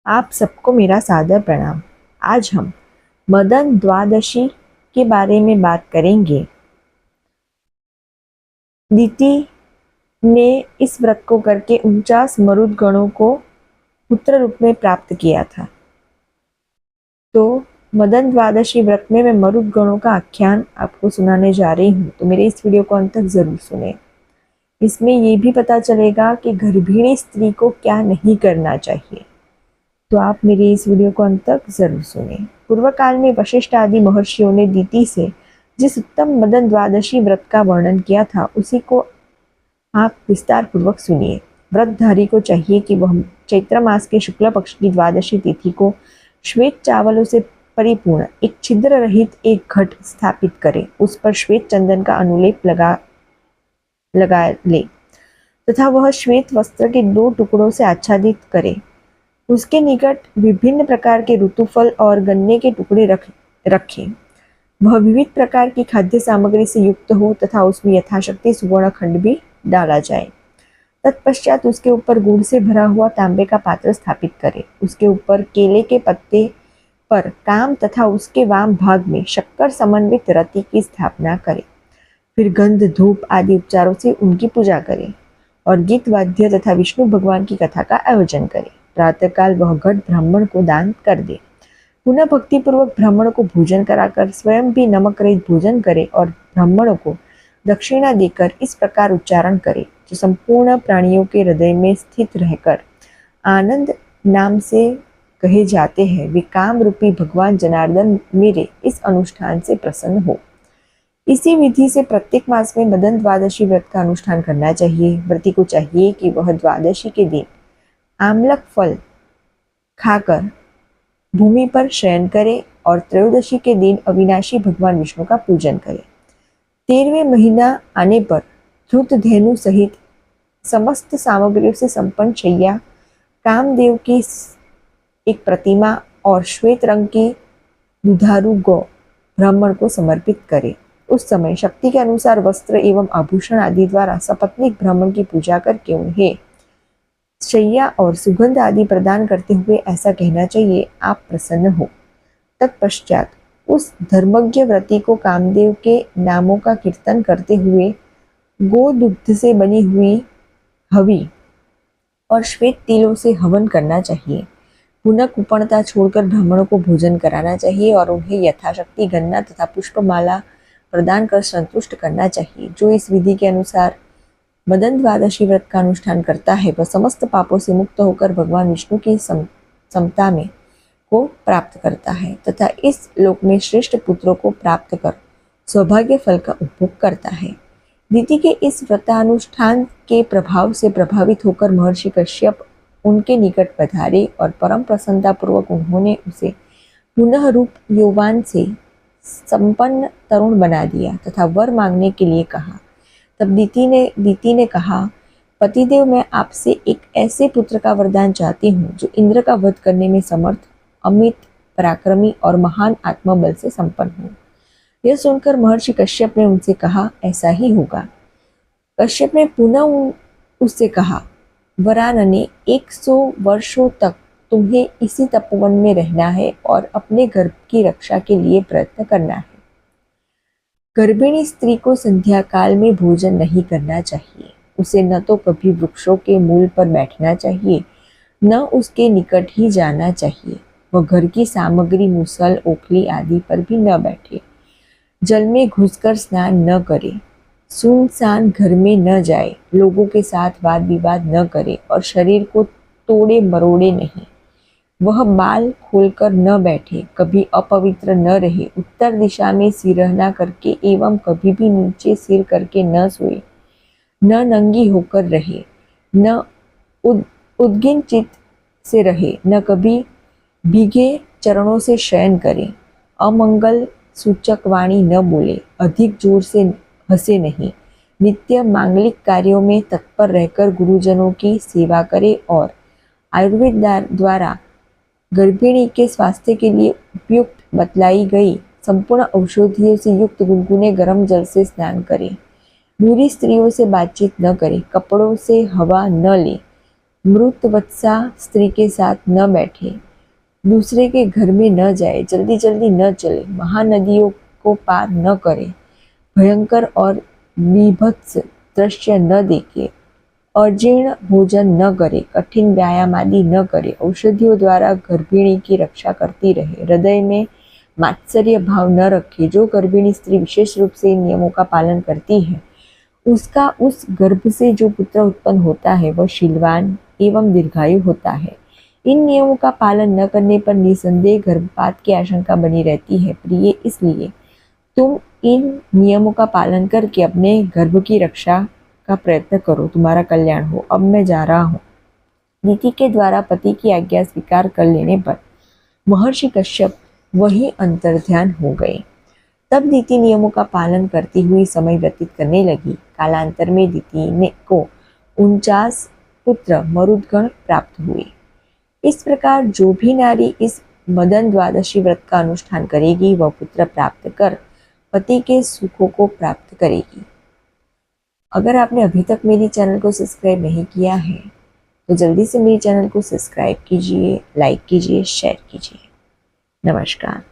आप सबको मेरा सादर प्रणाम। आज हम मदन द्वादशी के बारे में बात करेंगे। दीति ने इस व्रत को करके 49 मरुद गणों को पुत्र रूप में प्राप्त किया था। तो मदन द्वादशी व्रत में मैं मरुद गणों का आख्यान आपको सुनाने जा रही हूँ, तो मेरे इस वीडियो को अंत तक जरूर सुने। इसमें ये भी पता चलेगा कि गर्भिणी स्त्री को क्या नहीं करना चाहिए, तो आप मेरी इस वीडियो को अंत तक जरूर सुने। पूर्व काल में वशिष्ठ आदि महर्षियों ने दीति से जिस उत्तम मदन द्वादशी व्रत का वर्णन किया था, उसी को आप विस्तार पूर्वक सुनिए। व्रतधारी को चाहिए कि वह चैत्र मास के शुक्ल पक्ष की द्वादशी तिथि को श्वेत चावलों से परिपूर्ण एक छिद्र रहित एक घट स्थापित करे, उस पर श्वेत चंदन का अनुलेप लगा ले तथा वह श्वेत वस्त्र के 2 टुकड़ों से आच्छादित करे। उसके निकट विभिन्न प्रकार के ऋतुफल और गन्ने के टुकड़े रखे। वह विविध प्रकार की खाद्य सामग्री से युक्त हो तथा उसमें यथाशक्ति सुवर्ण खंड भी डाला जाए। तत्पश्चात उसके ऊपर गुड़ से भरा हुआ तांबे का पात्र स्थापित करे। उसके ऊपर केले के पत्ते पर काम तथा उसके वाम भाग में शक्कर समन्वित रति की स्थापना करे। फिर गंध धूप आदि उपचारों से उनकी पूजा करे और गीत वाद्य तथा विष्णु भगवान की कथा का आयोजन करे। प्रातःकाल वह घट ब्राह्मण को दान कर दे। पुनः भक्तिपूर्वक ब्राह्मण को भोजन कराकर स्वयं भी नमक रहित भोजन करे और ब्राह्मणों को दक्षिणा देकर इस प्रकार उच्चारण करे, जो संपूर्ण प्राणियों के हृदय में स्थित रहकर आनंद नाम से कहे जाते हैं, वे काम रूपी भगवान जनार्दन मेरे इस अनुष्ठान से प्रसन्न हो। इसी विधि से प्रत्येक मास में मदन द्वादशी व्रत का अनुष्ठान करना चाहिए। व्रती को चाहिए कि वह द्वादशी के दिन आमलक फल खाकर भूमि पर शयन करे और त्रयोदशी के दिन अविनाशी भगवान विष्णु का पूजन करे। 13वें महीना आने पर धृत धेनु सहित समस्त सामग्रियों से संपन्न शैया, कामदेव की एक प्रतिमा और श्वेत रंग की दुधारू गौ ब्राह्मण को समर्पित करे। उस समय शक्ति के अनुसार वस्त्र एवं आभूषण आदि द्वारा सपत्नीक ब्राह्मण की पूजा करके उन्हें शैया और सुगंध आदि प्रदान करते हुए ऐसा कहना चाहिए, आप प्रसन्न हो। तत्पश्चात उस धर्मज्ञ व्रती को कामदेव के नामों का कीर्तन करते हुए गोदुग्ध से बनी हुई हवी और श्वेत तिलों से हवन करना चाहिए। पुनः कुपणता छोड़कर ब्राह्मणों को भोजन कराना चाहिए और उन्हें यथाशक्ति गन्ना तथा पुष्पमाला प्रदान कर संतुष्ट करना चाहिए। जो इस विधि के अनुसार मदन द्वादशी व्रत का अनुष्ठान करता है, वह समस्त पापों से मुक्त होकर भगवान विष्णु की समता में को प्राप्त करता है तथा इस लोक में श्रेष्ठ पुत्रों को प्राप्त कर सौभाग्य फल का उपभोग करता है। दीति के इस व्रतानुष्ठान के प्रभाव से प्रभावित होकर महर्षि कश्यप उनके निकट पधारे और परम प्रसन्नता पूर्वक उन्होंने उसे पुनः रूप यौवन से संपन्न तरुण बना दिया तथा वर मांगने के लिए कहा। तब दीति ने कहा, पतिदेव, मैं आपसे एक ऐसे पुत्र का वरदान चाहती हूँ जो इंद्र का वध करने में समर्थ, अमित पराक्रमी और महान आत्मबल से संपन्न हो। यह सुनकर महर्षि कश्यप ने उनसे कहा, ऐसा ही होगा। कश्यप ने पुनः उससे कहा, वरानने 100 वर्षों तक तुम्हें इसी तपोवन में रहना है और अपने गर्भ की रक्षा के लिए प्रयत्न करना है। गर्भिणी स्त्री को संध्या काल में भोजन नहीं करना चाहिए। उसे न तो कभी वृक्षों के मूल पर बैठना चाहिए, न उसके निकट ही जाना चाहिए। वह घर की सामग्री मुसल, ओखली आदि पर भी न बैठे। जल में घुसकर स्नान न करे, सुनसान घर में न जाए, लोगों के साथ वाद विवाद न करे और शरीर को तोड़े मरोड़े नहीं। वह बाल खोलकर न बैठे, कभी अपवित्र न रहे, उत्तर दिशा में सिरहना करके एवं कभी भी नीचे सिर करके न सोए, न नंगी होकर रहे, न उद्गिन चित्त से रहे, न कभी भीगे चरणों से शयन करे, अमंगल सूचक वाणी न बोले, अधिक जोर से हंसे नहीं, नित्य मांगलिक कार्यों में तत्पर रहकर गुरुजनों की सेवा करे और आयुर्वेद द्वारा गर्भिणी के स्वास्थ्य के लिए उपयुक्त बतलाई गई संपूर्ण औषधियों से युक्त गुनगुने गर्म जल से स्नान करे। बुरी स्त्रियों से बातचीत न करे, कपड़ों से हवा न ले, मृतवत्सा स्त्री के साथ न बैठे, दूसरे के घर में न जाए, जल्दी जल्दी न चले, महानदियों को पार न करे, भयंकर और बीभत्स दृश्य न देखे, और जीर्ण भोजन न करे, कठिन व्यायाम आदि न करे, औषधियों द्वारा गर्भिणी की रक्षा करती रहे, हृदय में मात्सर्य भाव न रखे। जो गर्भिणी स्त्री विशेष रूप से इन नियमों का पालन करती है, उसका उस गर्भ से जो पुत्र उत्पन्न होता है वह शीलवान एवं दीर्घायु होता है। इन नियमों का पालन न करने पर निसंदेह गर्भपात की आशंका बनी रहती है। प्रिय, इसलिए तुम इन नियमों का पालन करके अपने गर्भ की रक्षा का प्रयत्न करो, तुम्हारा कल्याण हो। अब मैं जा रहा हूँ। नीति के द्वारा पति की आज्ञा स्वीकार कर लेने पर महर्षि कश्यप वही अंतर्ध्यान हो गए। तब दीति नियमों का पालन करती हुई समय व्यतीत करने लगी। कालांतर में दीति को 49 पुत्र मरुदगण प्राप्त हुए। इस प्रकार जो भी नारी इस मदन द्वादशी व्रत का अनुष्ठान करेगी वह पुत्र प्राप्त कर पति के सुखों को प्राप्त करेगी। अगर आपने अभी तक मेरी चैनल को सब्सक्राइब नहीं किया है तो जल्दी से मेरे चैनल को सब्सक्राइब कीजिए, लाइक कीजिए, शेयर कीजिए। नमस्कार।